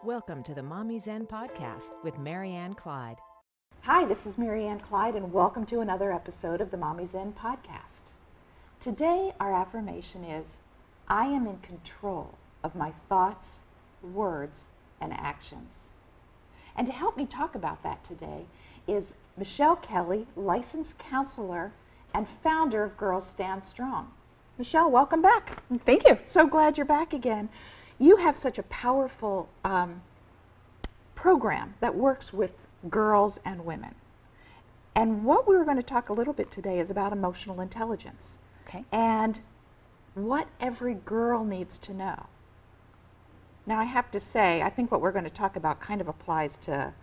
Welcome to the MommyZen podcast with Marianne Clyde. Hi, this is Marianne Clyde, and welcome to another episode of the MommyZen podcast. Today, our affirmation is, I am in control of my thoughts, words, and actions. And to help me talk about that today is Michelle Kelley, licensed counselor and founder of Girls Stand Strong. Michelle, welcome back. Thank you. So glad you're back again. You have such a powerful program that works with girls and women. And what we're going to talk a little bit today is about emotional intelligence. Okay. And what every girl needs to know. Now, I have to say, I think what we're going to talk about kind of applies to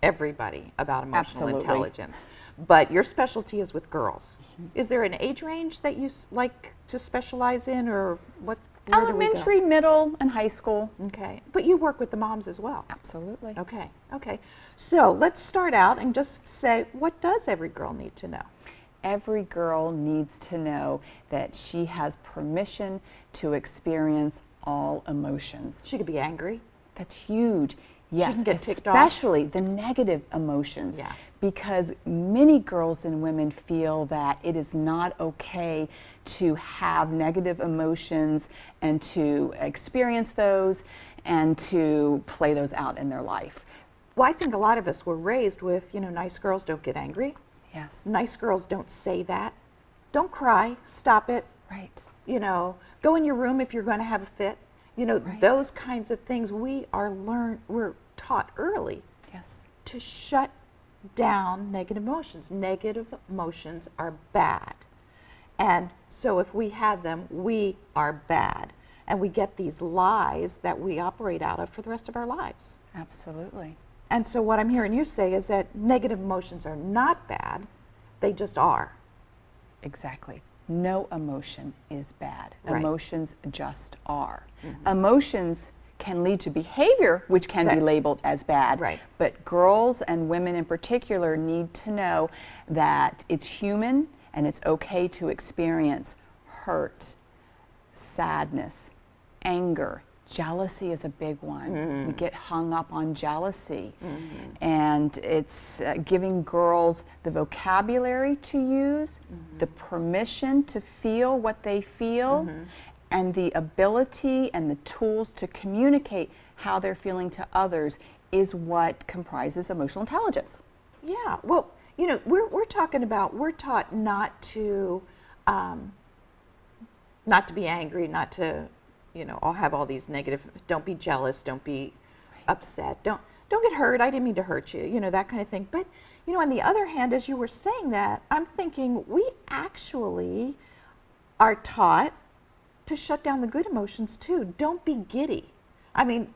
everybody about emotional intelligence. But your specialty is with girls. Mm-hmm. Is there an age range that you like to specialize in, or what? Elementary, middle, and high school. Okay. But you work with the moms as well. Absolutely. Okay. Okay. So let's start out and just say, what does every girl need to know? Every girl needs to know that she has permission to experience all emotions. She could be angry. That's huge. Yes, she can get ticked off. Especially the negative emotions. Yeah. Because many girls and women feel that it is not okay to have negative emotions and to experience those and to play those out in their life. Well, I think a lot of us were raised with, nice girls don't get angry. Yes. Nice girls don't say that. Don't cry. Stop it. Right. Go in your room if you're going to have a fit. Right. Those kinds of things we're taught early. Yes. To shut down negative emotions. Negative emotions are bad. And so if we have them, we are bad. And we get these lies that we operate out of for the rest of our lives. Absolutely. And so what I'm hearing you say is that negative emotions are not bad, they just are. Exactly. No emotion is bad. Right. Emotions just are. Mm-hmm. Emotions can lead to behavior which can be labeled as bad. Right. But girls and women in particular need to know that it's human and it's okay to experience hurt, sadness, anger. Jealousy is a big one. Mm-hmm. We get hung up on jealousy. Mm-hmm. And it's giving girls the vocabulary to use, mm-hmm. the permission to feel what they feel, mm-hmm. and the ability and the tools to communicate how they're feeling to others is what comprises emotional intelligence. Yeah, well, we're talking about, we're taught not to be angry, not to, I'll have all these negative, don't be jealous, don't be upset, don't get hurt, I didn't mean to hurt you, that kind of thing. But, on the other hand, as you were saying that, I'm thinking we actually are taught to shut down the good emotions too. Don't be giddy. I mean,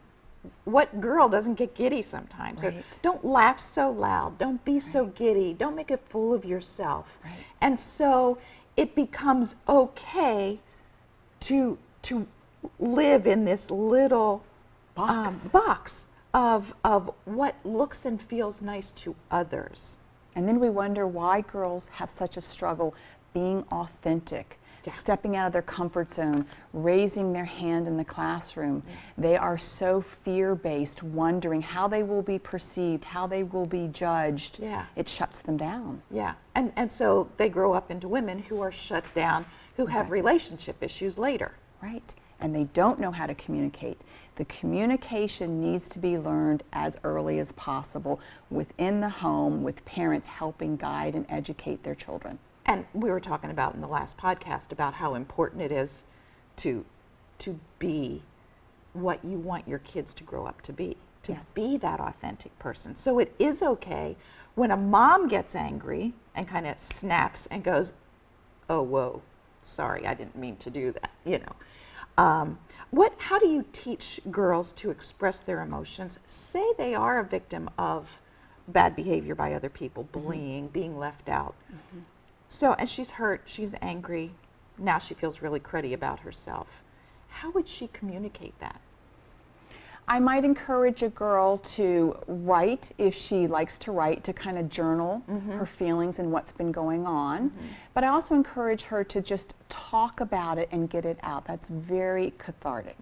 what girl doesn't get giddy sometimes? Right. Or don't laugh so loud. Don't be so giddy. Don't make a fool of yourself. Right. And so it becomes okay to live in this little box of what looks and feels nice to others. And then we wonder why girls have such a struggle being authentic. Yeah. Stepping out of their comfort zone, raising their hand in the classroom. Mm-hmm. They are so fear-based, wondering how they will be perceived, how they will be judged. Yeah. It shuts them down. Yeah, and so they grow up into women who are shut down, who have relationship issues later. Right, and they don't know how to communicate. The communication needs to be learned as early as possible within the home, with parents helping guide and educate their children. And we were talking about in the last podcast about how important it is to be what you want your kids to grow up to be, to be that authentic person. So it is okay when a mom gets angry and kind of snaps and goes, oh, whoa, sorry, I didn't mean to do that, How do you teach girls to express their emotions? Say they are a victim of bad behavior by other people, bullying, mm-hmm. being left out. Mm-hmm. So, and she's hurt, she's angry, now she feels really cruddy about herself. How would she communicate that? I might encourage a girl to write, if she likes to write, to kind of journal mm-hmm. her feelings and what's been going on. Mm-hmm. But I also encourage her to just talk about it and get it out. That's very cathartic.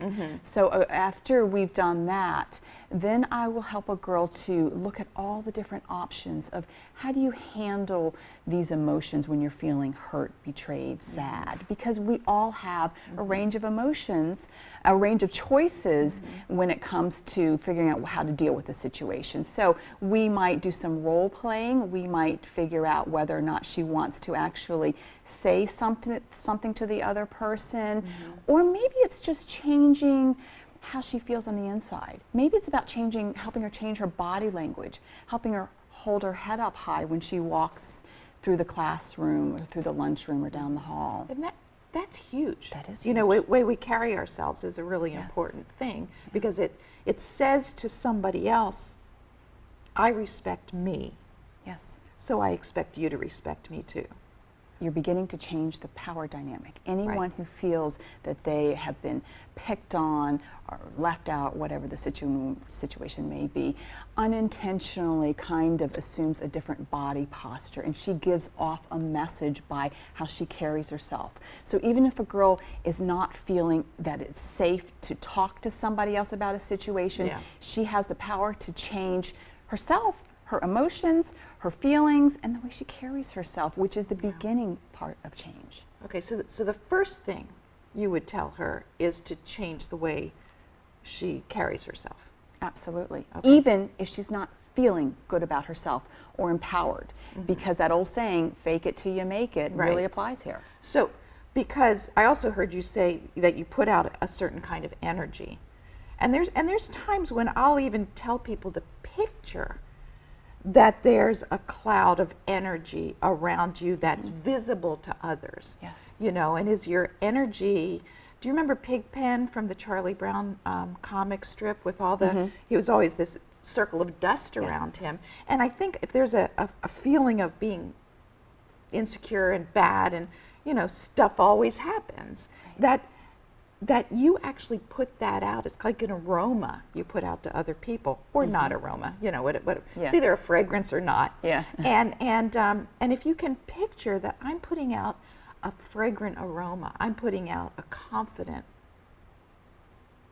So after we've done that, then I will help a girl to look at all the different options of how do you handle these emotions when you're feeling hurt, betrayed, sad, because we all have a range of emotions, a range of choices when it comes to figuring out how to deal with the situation. So we might do some role playing. We might figure out whether or not she wants to actually say something to the other person, or maybe it's just changing how she feels on the inside. Maybe it's about helping her change her body language, helping her hold her head up high when she walks through the classroom or through the lunchroom or down the hall. And that's huge. That is huge. You know, the way we carry ourselves is a really important thing, because it says to somebody else, I respect me. Yes. So I expect you to respect me too. You're beginning to change the power dynamic. Anyone who feels that they have been picked on or left out, whatever the situation may be, unintentionally kind of assumes a different body posture, and she gives off a message by how she carries herself. So even if a girl is not feeling that it's safe to talk to somebody else about a situation, she has the power to change herself, her emotions, her feelings, and the way she carries herself, which is the beginning part of change. Okay, so the first thing you would tell her is to change the way she carries herself. Absolutely. Okay. Even if she's not feeling good about herself or empowered, because that old saying, fake it till you make it, really applies here. So, because I also heard you say that you put out a certain kind of energy. And there's times when I'll even tell people to picture that there's a cloud of energy around you that's visible to others. Yes. You know, and is your energy, do you remember Pigpen from the Charlie Brown comic strip with all the, he was always this circle of dust around him. And I think if there's a feeling of being insecure and bad and, you know, stuff always happens, that you actually put that out. It's like an aroma you put out to other people, or not aroma. You know, it's either a fragrance or not. Yeah. And if you can picture that, I'm putting out a fragrant aroma. I'm putting out a confident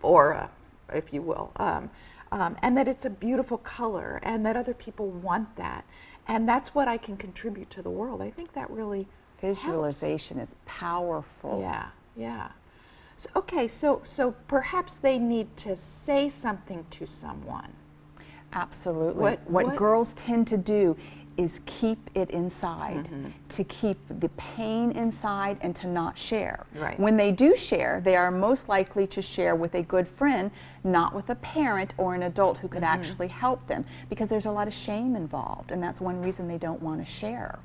aura, if you will, and that it's a beautiful color, and that other people want that, and that's what I can contribute to the world. I think that really Visualization is powerful. Yeah, yeah. So, okay, so perhaps they need to say something to someone. Absolutely. What girls tend to do is keep it inside, to keep the pain inside and to not share. Right. When they do share, they are most likely to share with a good friend, not with a parent or an adult who could actually help them, because there's a lot of shame involved, and that's one reason they don't want to share.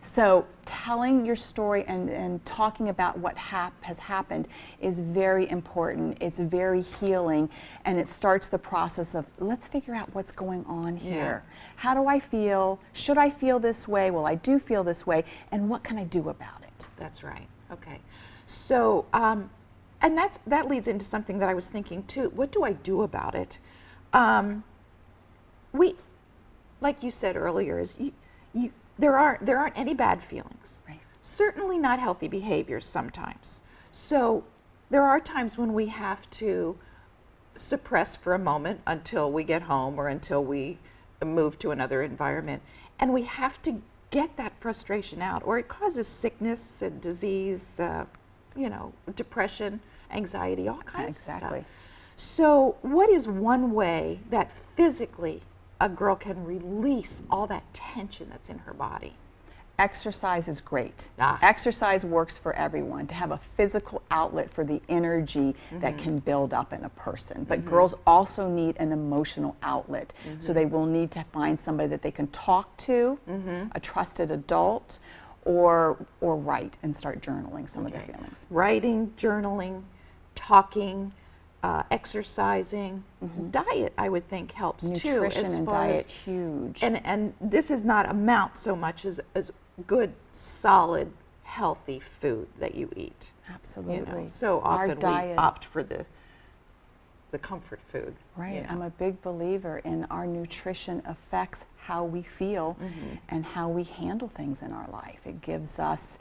So telling your story and talking about what has happened is very important. It's very healing, and it starts the process of, let's figure out what's going on here. How do I feel? Should I feel this way? Well, I do feel this way, and what can I do about it? That's right. Okay. So, and that leads into something that I was thinking too. What do I do about it? We, like you said earlier, is there aren't any bad feelings. Right. Certainly not healthy behaviors sometimes. So there are times when we have to suppress for a moment until we get home or until we move to another environment, and we have to get that frustration out, or it causes sickness and disease, you know, depression, anxiety, all kinds of stuff. So what is one way that physically a girl can release all that tension that's in her body? Exercise is great. Exercise works for everyone, to have a physical outlet for the energy that can build up in a person. But girls also need an emotional outlet. So they will need to find somebody that they can talk to, a trusted adult, or write and start journaling some of their feelings. Writing, journaling, talking, exercising, diet, I would think, helps too. Nutrition and diet, huge. And this is not amount so much as good, solid, healthy food that you eat. Absolutely. You know? So often we opt for the the comfort food. Right. You know? I'm a big believer in our nutrition affects how we feel and how we handle things in our life. It gives us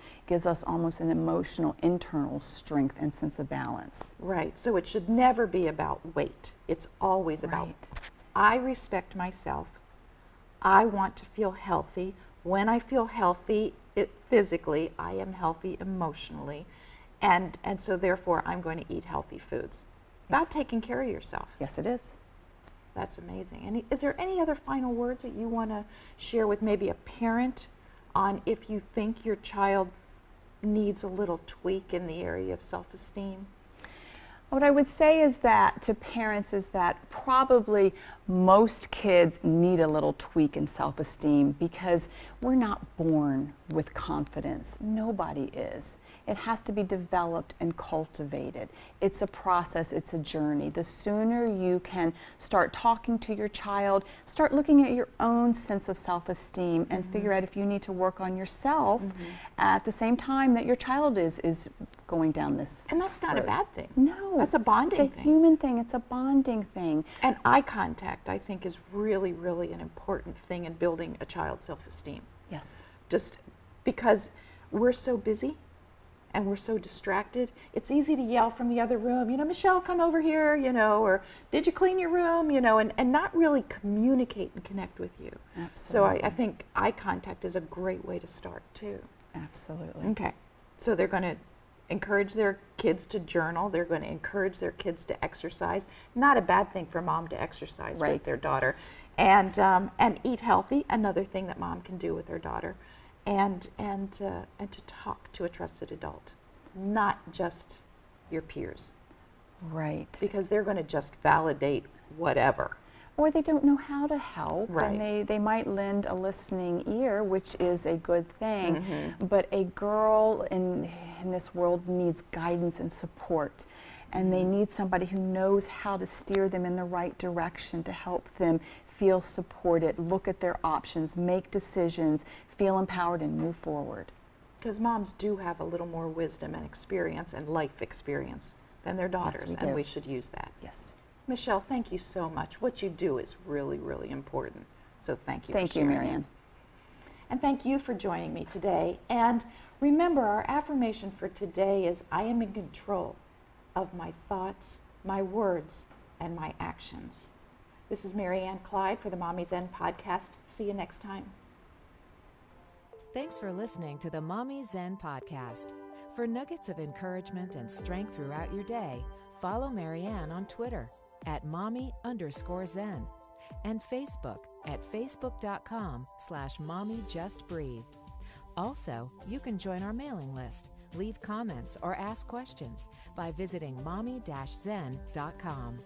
almost an emotional internal strength and sense of balance. Right. So it should never be about weight. It's always about, Right. I respect myself. I want to feel healthy. When I feel healthy physically, I am healthy emotionally. And so therefore, I'm going to eat healthy foods. About taking care of yourself. Yes, it is. That's amazing. Is there any other final words that you want to share with maybe a parent on if you think your child needs a little tweak in the area of self-esteem? What I would say is that to parents is that probably most kids need a little tweak in self-esteem because we're not born with confidence. Nobody is. It has to be developed and cultivated. It's a process, it's a journey. The sooner you can start talking to your child, start looking at your own sense of self-esteem and figure out if you need to work on yourself at the same time that your child is going down this And that's not road. a bad thing. No. That's a bonding It's a thing. human thing. It's a bonding thing. And eye contact, I think, is really, really an important thing in building a child's self-esteem. Yes. Just because we're so busy and we're so distracted, it's easy to yell from the other room, Michelle, come over here, or did you clean your room, and not really communicate and connect with you. Absolutely. So I think eye contact is a great way to start too. Absolutely. Okay. So they're going to encourage their kids to journal. They're going to encourage their kids to exercise. Not a bad thing for mom to exercise with their daughter. And eat healthy, another thing that mom can do with her daughter. And to talk to a trusted adult, not just your peers. Right. Because they're going to just validate whatever. Or they don't know how to help, Right. and they might lend a listening ear, which is a good thing. But a girl in this world needs guidance and support, and they need somebody who knows how to steer them in the right direction to help them feel supported, look at their options, make decisions, feel empowered, and move forward. Because moms do have a little more wisdom and experience and life experience than their daughters, and we should use that. Yes. Michelle, thank you so much. What you do is really, really important. So thank you for Thank you, sharing Marianne. it. And thank you for joining me today. And remember, our affirmation for today is, I am in control of my thoughts, my words, and my actions. This is Marianne Clyde for the MommyZen podcast. See you next time. Thanks for listening to the MommyZen podcast. For nuggets of encouragement and strength throughout your day, follow Marianne on Twitter at mommy_zen and Facebook at facebook.com/mommyjustbreathe. Also, you can join our mailing list, leave comments, or ask questions by visiting mommy-zen.com.